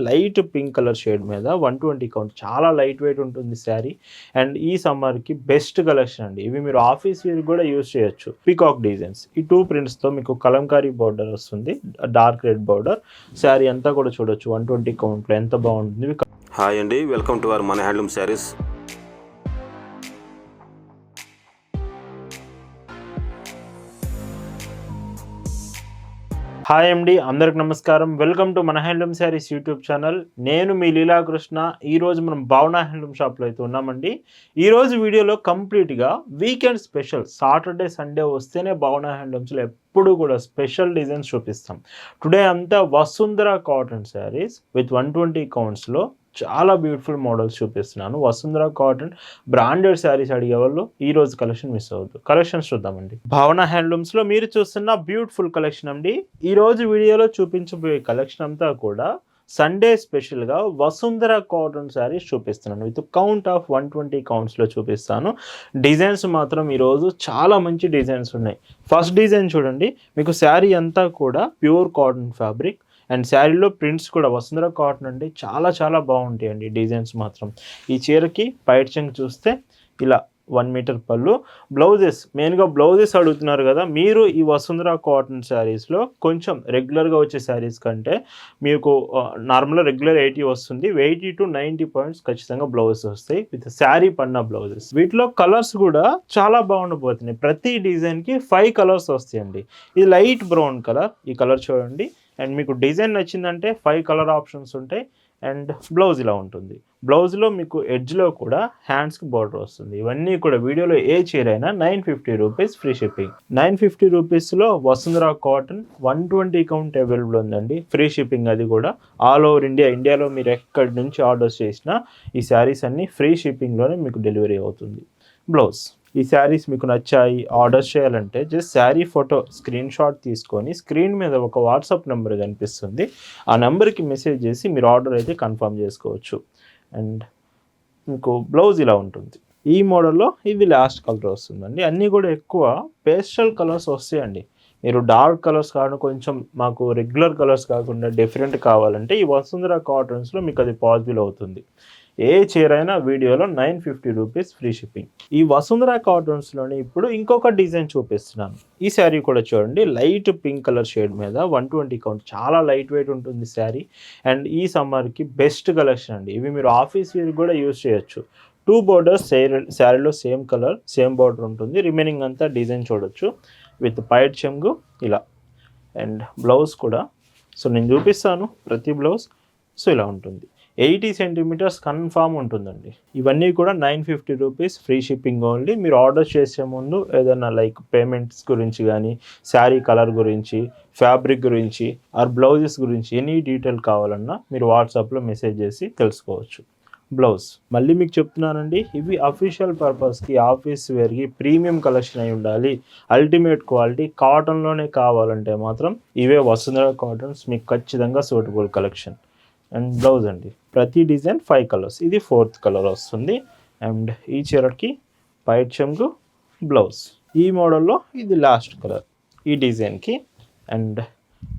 Light pink colour shade మీద 120 count చాలా light weight ఉంటుంది శారీ. అండ్ ఈ సమ్మర్కి బెస్ట్ కలెక్షన్ అండి. ఇవి మీరు ఆఫీస్ వేర్ కూడా యూజ్ చేయొచ్చు. పీకాక్ డిజైన్స్ ఈ 2 ప్రింట్స్తో మీకు కలంకారీ బోర్డర్ వస్తుంది, డార్క్ రెడ్ బోర్డర్. శారీ అంతా కూడా చూడొచ్చు 120 కౌంట్లో ఎంత బాగుంటుంది. హాయ్ అండి, వెల్కమ్ టు అవర్ మన హ్యాండ్లూమ్ శారీస్. హాయ్ అండి, అందరికి నమస్కారం. వెల్కమ్ టు మన హ్యాండ్లూమ్ శారీస్ యూట్యూబ్ ఛానల్. నేను మీ లీలాకృష్ణ. ఈరోజు మనం భావన హ్యాండ్లూమ్ షాప్లో అయితే ఉన్నామండి. ఈరోజు వీడియోలో కంప్లీట్గా వీకెండ్ స్పెషల్, సాటర్డే సండే వస్తేనే భావన హ్యాండ్లూమ్స్లో ఎప్పుడు కూడా స్పెషల్ డిజైన్స్ చూపిస్తాం. టుడే అంతా వసుంధర కాటన్ శారీస్ విత్ 120 కౌంట్స్లో చాలా బ్యూటిఫుల్ మోడల్స్ చూపిస్తున్నాను. వసుంధర కాటన్ బ్రాండెడ్ శారీస్ అడిగే వాళ్ళు ఈ రోజు కలెక్షన్ మిస్ అవ్వద్దు. కలెక్షన్స్ చూద్దామండి. భావన హ్యాండ్లూమ్స్లో మీరు చూస్తున్న బ్యూటిఫుల్ కలెక్షన్ అండి. ఈ రోజు వీడియోలో చూపించబోయే కలెక్షన్ అంతా కూడా సండే స్పెషల్గా వసుంధర కాటన్ శారీస్ చూపిస్తున్నాను. విత్ కౌంట్ ఆఫ్ 120 కౌంట్స్లో చూపిస్తాను. డిజైన్స్ మాత్రం ఈరోజు చాలా మంచి డిజైన్స్ ఉన్నాయి. ఫస్ట్ డిజైన్ చూడండి. మీకు శారీ అంతా కూడా ప్యూర్ కాటన్ ఫ్యాబ్రిక్ అండ్ శారీలో ప్రింట్స్ కూడా వసుంధర కాటన్ అండి. చాలా చాలా బాగుంటాయండి డిజైన్స్ మాత్రం. ఈ చీరకి పైట్ చెంగు చూస్తే ఇలా 1 మీటర్ పళ్ళు. బ్లౌజెస్, మెయిన్గా బ్లౌజెస్ అడుగుతున్నారు కదా మీరు. ఈ వసుంధర కాటన్ శారీస్లో కొంచెం రెగ్యులర్గా వచ్చే శారీస్ కంటే మీకు నార్మల్గా రెగ్యులర్ 80 వస్తుంది, 80 to 90 పాయింట్స్ ఖచ్చితంగా బ్లౌజెస్ వస్తాయి విత్ శారీ పన్న బ్లౌజెస్. వీటిలో కలర్స్ కూడా చాలా బాగుండిపోతున్నాయి. ప్రతి డిజైన్కి 5 కలర్స్ వస్తాయండి. ఇది లైట్ బ్రౌన్ కలర్, ఈ కలర్ చూడండి. అండ్ మీకు డిజైన్ నచ్చిందంటే 5 కలర్ ఆప్షన్స్ ఉంటాయి. అండ్ బ్లౌజ్ ఇలా ఉంటుంది. బ్లౌజ్లో మీకు ఎడ్జ్లో కూడా హ్యాండ్స్కి బార్డర్ వస్తుంది. ఇవన్నీ కూడా వీడియోలో ఏ చీర అయినా 950 రూపీస్ ఫ్రీ షిప్పింగ్. 950 రూపీస్లో వసుంధర కాటన్ 120 కౌంట్ అవైలబుల్ ఉందండి. ఫ్రీ షిప్పింగ్, అది కూడా ఆల్ ఓవర్ ఇండియా. ఇండియాలో మీరు ఎక్కడి నుంచి ఆర్డర్స్ చేసినా ఈ శారీస్ అన్నీ ఫ్రీ షిప్పింగ్లోనే మీకు డెలివరీ అవుతుంది. బ్లౌజ్. ఈ శారీస్ మీకు నచ్చాయి, ఆర్డర్ చేయాలంటే just sari photo screen shot తీసుకొని స్క్రీన్ మీద ఒక వాట్సాప్ నెంబర్ కనిపిస్తుంది, ఆ నెంబర్కి మెసేజ్ చేసి మీరు ఆర్డర్ అయితే కన్ఫర్మ్ చేసుకోవచ్చు. అండ్ మీకు బ్లౌజ్ ఇలా ఉంటుంది. ఈ మోడల్లో ఇది లాస్ట్ కలర్ వస్తుందండి. అన్నీ కూడా ఎక్కువ పేస్టల్ కలర్స్ వస్తాయండి. మీరు డార్క్ కలర్స్ కాకుండా కొంచెం మాకు రెగ్యులర్ కలర్స్ కాకుండా డిఫరెంట్ కావాలంటే ఈ వసుంధర కాటన్స్లో మీకు అది పాసిబుల్ అవుతుంది. ఏ చీర అయినా వీడియోలో 950 రూపీస్ ఫ్రీ షిప్పింగ్. ఈ వసుంధర కాటన్స్లోని ఇప్పుడు ఇంకొక డిజైన్ చూపిస్తున్నాను. ఈ శారీ కూడా చూడండి. లైట్ పింక్ కలర్ షేడ్ మీద 120 కౌంట్ చాలా లైట్ వెయిట్ ఉంటుంది శారీ. అండ్ ఈ సమ్మర్కి బెస్ట్ కలెక్షన్ అండి. ఇవి మీరు ఆఫీస్ వేర్ కూడా యూజ్ చేయొచ్చు. 2 బోర్డర్స్ శారీలో సేమ్ కలర్ సేమ్ బార్డర్ ఉంటుంది. రిమైనింగ్ అంతా డిజైన్ చూడొచ్చు విత్ పైట్ చెంగు ఇలా. అండ్ బ్లౌజ్ కూడా సో నేను చూపిస్తాను ప్రతి బ్లౌజ్. సో ఇలా ఉంటుంది. 80 సెంటీమీటర్స్ కన్ఫామ్ ఉంటుందండి. ఇవన్నీ కూడా 950 రూపీస్ ఫ్రీ షిప్పింగ్ ఓన్లీ. మీరు ఆర్డర్ చేసే ముందు ఏదైనా లైక్ పేమెంట్స్ గురించి కానీ, శారీ కలర్ గురించి, ఫ్యాబ్రిక్ గురించి ఆర్ బ్లౌజెస్ గురించి ఎనీ డీటెయిల్ కావాలన్నా మీరు వాట్సాప్లో మెసేజ్ చేసి తెలుసుకోవచ్చు. బ్లౌజ్ మళ్ళీ మీకు చెప్తున్నానండి, ఇవి అఫీషియల్ పర్పస్కి ఆఫీస్ వేర్కి ప్రీమియం కలెక్షన్ అయి ఉండాలి. అల్టిమేట్ క్వాలిటీ కాటన్లోనే కావాలంటే మాత్రం ఇవే వసుంధర కాటన్స్ మీకు ఖచ్చితంగా సూటబుల్ కలెక్షన్. అండ్ బ్లౌజ్ అండి. ప్రతి డిజైన్ 5 కలర్స్, ఇది 4th కలర్ వస్తుంది. అండ్ ఈ చీరకి పైట్ చెంగు బ్లౌజ్. ఈ మోడల్లో ఇది లాస్ట్ కలర్ ఈ డిజైన్కి. And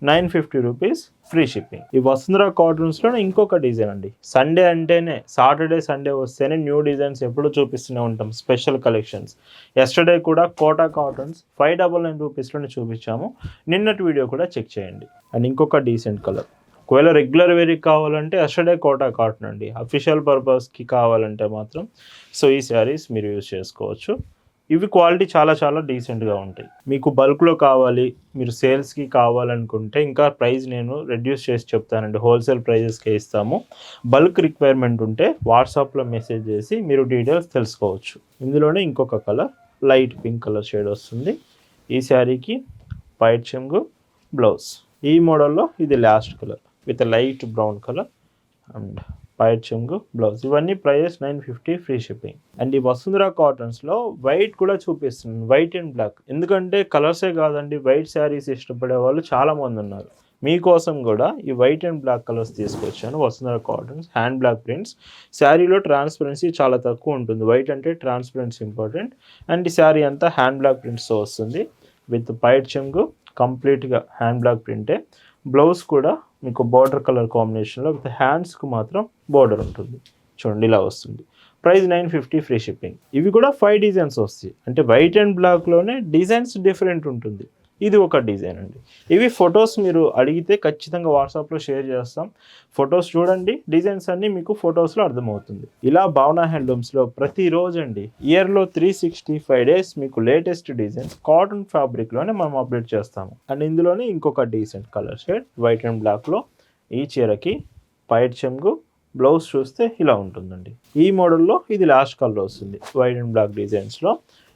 950 rupees free shipping. ఈ వసుంధర కాటన్స్లో ఇంకొక డిజైన్ అండి. సండే అంటేనే, సాటర్డే సండే వస్తేనే న్యూ డిజైన్స్ ఎప్పుడు చూపిస్తూనే ఉంటాం, స్పెషల్ కలెక్షన్స్. ఎస్టర్డే కూడా కోటా కాటన్స్ 599 రూపీస్లోనే చూపించాము. నిన్నటి వీడియో కూడా చెక్ చేయండి. అండ్ ఇంకొక డీసెంట్ కలర్. ఒకవేళ రెగ్యులర్ వేర్కి కావాలంటే ఎస్టర్డే కోటా కాటన్ అండి. అఫీషియల్ పర్పస్కి కావాలంటే మాత్రం సో ఈ శారీస్ మీరు యూజ్ చేసుకోవచ్చు. ఇవి క్వాలిటీ చాలా చాలా డీసెంట్గా ఉంటాయి. మీకు బల్క్లో కావాలి, మీరు సేల్స్కి కావాలనుకుంటే ఇంకా ప్రైస్ నేను రెడ్యూస్ చేసి చెప్తానండి. హోల్సేల్ ప్రైజెస్కే ఇస్తాము. బల్క్ రిక్వైర్మెంట్ ఉంటే వాట్సాప్లో మెసేజ్ చేసి మీరు డీటెయిల్స్ తెలుసుకోవచ్చు. ఇందులోనే ఇంకొక colour light pink colour shade వస్తుంది. ఈ శారీకి పైట్ చెంగు బ్లౌజ్. ఈ మోడల్లో ఇది last colour with light brown colour and పైట్ చెంగు బ్లౌజ్. ఇవన్నీ ప్రైజెస్ 950 ఫ్రీ షిప్పింగ్. అండ్ ఈ వసుంధర కాటన్స్లో వైట్ కూడా చూపిస్తున్నాను, వైట్ అండ్ బ్లాక్. ఎందుకంటే కలర్సే కాదండి, వైట్ శారీస్ ఇష్టపడే వాళ్ళు చాలామంది ఉన్నారు. మీకోసం కూడా ఈ వైట్ అండ్ బ్లాక్ కలర్స్ తీసుకొచ్చాను. Vasundhara cottons hand block prints. శారీలో ట్రాన్స్పరెన్సీ చాలా తక్కువ ఉంటుంది. వైట్ అంటే ట్రాన్స్పరెన్సీ ఇంపార్టెంట్. అండ్ ఈ శారీ అంతా హ్యాండ్ బ్లాక్ ప్రింట్స్తో వస్తుంది విత్ పైట్ చెంగు. కంప్లీట్గా హ్యాండ్ బ్లాక్ ప్రింటే. బ్లౌజ్ కూడా మీకు బార్డర్ కలర్ కాంబినేషన్లో విత్ హ్యాండ్స్కి మాత్రం బార్డర్ ఉంటుంది. చూడండి ఇలా వస్తుంది. Price 950 free shipping. ఇవి కూడా 5 డిజైన్స్ వస్తాయి. అంటే వైట్ అండ్ బ్లాక్లోనే డిజైన్స్ డిఫరెంట్ ఉంటుంది. ఇది ఒక డిజైన్ అండి. ఇవి ఫొటోస్ మీరు అడిగితే ఖచ్చితంగా వాట్సాప్లో షేర్ చేస్తాం. ఫొటోస్ చూడండి, డిజైన్స్ అన్నీ మీకు ఫొటోస్లో అర్థమవుతుంది. ఇలా భావన హ్యాండ్లూమ్స్లో ప్రతిరోజు అండి ఇయర్లో 365 డేస్ మీకు లేటెస్ట్ డిజైన్స్ కాటన్ ఫ్యాబ్రిక్లోనే మనం అప్డేట్ చేస్తాము. అండ్ ఇందులోనే ఇంకొక decent colour shade white and బ్లాక్లో ఈ చీరకి పైట్ చెంగు బ్లౌజ్ చూస్తే ఇలా ఉంటుందండి. ఈ మోడల్లో ఇది లాస్ట్ కలర్ వస్తుంది వైట్ అండ్ బ్లాక్ డిజైన్స్లో.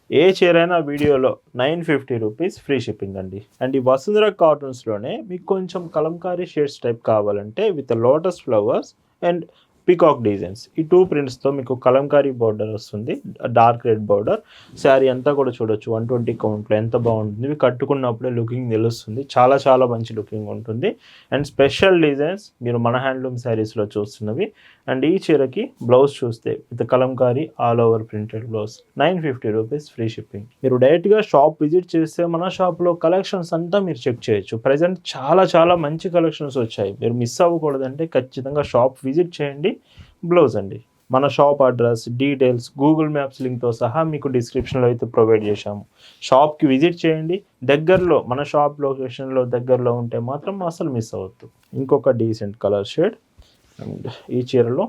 ఏ చీర అయినా వీడియోలో 950 రూపీస్ ఫ్రీ షిప్పింగ్ అండి. అండ్ ఈ వసుంధర కాటన్స్లోనే మీకు కొంచెం కలంకారీ షేడ్స్ టైప్ కావాలంటే with lotus flowers and peacock designs ఈ 2 ప్రింట్స్తో మీకు కలంకారీ బార్డర్ వస్తుంది, డార్క్ రెడ్ బార్డర్. శారీ అంతా కూడా చూడొచ్చు 120 కౌంట్లో ఎంత బాగుంటుంది. ఇవి కట్టుకున్నప్పుడే లుకింగ్ తెలుస్తుంది, చాలా చాలా మంచి లుకింగ్ ఉంటుంది. అండ్ స్పెషల్ డిజైన్స్ మీరు మన హ్యాండ్లూమ్ శారీస్లో చూస్తున్నవి. అండ్ ఈ చీరకి బ్లౌజ్ చూస్తే with Kalamkari all over printed blouse 950 rupees free shipping. మీరు డైరెక్ట్గా షాప్ విజిట్ చేస్తే మన షాప్లో కలెక్షన్స్ అంతా మీరు చెక్ చేయొచ్చు. ప్రజెంట్ చాలా చాలా మంచి కలెక్షన్స్ వచ్చాయి. మీరు మిస్ అవ్వకూడదంటే ఖచ్చితంగా షాప్ విజిట్ చేయండి. బ్లౌజ్ అండి, మన shop address details Google maps లింక్తో సహా మీకు డిస్క్రిప్షన్లో అయితే ప్రొవైడ్ చేశాము. షాప్కి విజిట్ చేయండి. దగ్గరలో మన షాప్ లొకేషన్లో దగ్గరలో ఉంటే మాత్రం అసలు మిస్ అవ్వద్దు. ఇంకొక డీసెంట్ కలర్ షేడ్ అండ్ ఈ చీరలో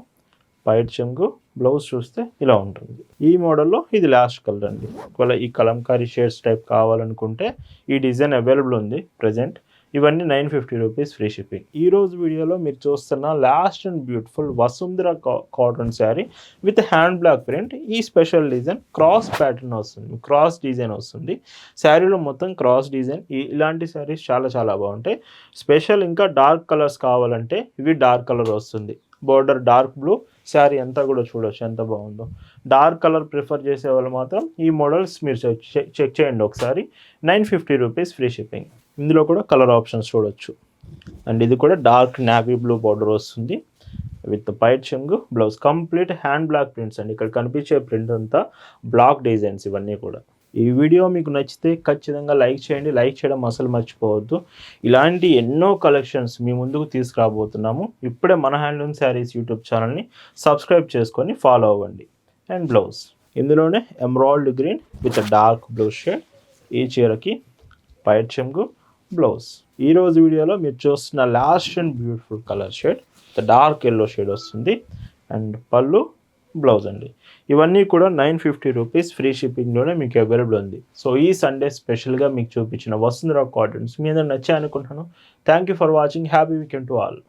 పైట్ చెంగు బ్లౌజ్ చూస్తే ఇలా ఉంటుంది. ఈ మోడల్లో ఇది లాస్ట్ కలర్ అండి. ఒకవేళ ఈ కలంకారీ షేడ్స్ టైప్ కావాలనుకుంటే ఈ డిజైన్ అవైలబుల్ ఉంది ప్రజెంట్. ఇవన్నీ 950 రూపీస్ ఫ్రీ షిప్పింగ్. ఈరోజు వీడియోలో మీరు చూస్తున్న last and beautiful Vasundhara cotton sari with hand black print. ఈ స్పెషల్ డిజైన్ క్రాస్ ప్యాటర్న్ వస్తుంది, క్రాస్ డిజైన్ వస్తుంది. శారీలో మొత్తం క్రాస్ డిజైన్. ఇలాంటి శారీస్ చాలా చాలా బాగుంటాయి. స్పెషల్ ఇంకా డార్క్ కలర్స్ కావాలంటే ఇవి డార్క్ కలర్ వస్తుంది. బోర్డర్ డార్క్ బ్లూ, శారీ అంతా కూడా చూడవచ్చు ఎంత బాగుందో. డార్క్ కలర్ ప్రిఫర్ చేసే వాళ్ళు మాత్రం ఈ మోడల్స్ మీరు చెక్ చేయండి ఒకసారి. 950 రూపీస్ ఫ్రీ షిప్పింగ్. ఇందులో కూడా కలర్ ఆప్షన్స్ చూడొచ్చు. అండ్ ఇది కూడా డార్క్ నావీ బ్లూ బార్డర్ వస్తుంది విత్ పైట్ చెంగు blouse. Complete hand block prints అండి. ఇక్కడ కనిపించే ప్రింట్ అంతా బ్లాక్ డిజైన్స్ ఇవన్నీ కూడా. ఈ వీడియో మీకు నచ్చితే ఖచ్చితంగా లైక్ చేయండి. లైక్ చేయడం అసలు మర్చిపోవద్దు. ఇలాంటి ఎన్నో కలెక్షన్స్ మీ ముందుకు తీసుకురాబోతున్నాము. ఇప్పుడే మన హ్యాండ్లూమ్ శారీస్ యూట్యూబ్ ఛానల్ని సబ్స్క్రైబ్ చేసుకొని ఫాలో అవ్వండి. అండ్ బ్లౌజ్ ఇందులోనే emerald green with dark blue shade. ఈ చీరకి పైట్ చెంగు బ్లౌజ్. ఈరోజు వీడియోలో మీరు చూస్తున్న last and beautiful colour shade dark yellow shade వస్తుంది. అండ్ పళ్ళు బ్లౌజ్ అండి. ఇవన్నీ కూడా 950 రూపీస్ ఫ్రీ షిప్పింగ్లోనే మీకు అవైలబుల్ ఉంది. సో ఈ సండే స్పెషల్గా మీకు చూపించిన వసుంధర కాటన్స్ మీ అందరూ నచ్చాయి అనుకుంటున్నాను. Thank you for watching. Happy weekend to all.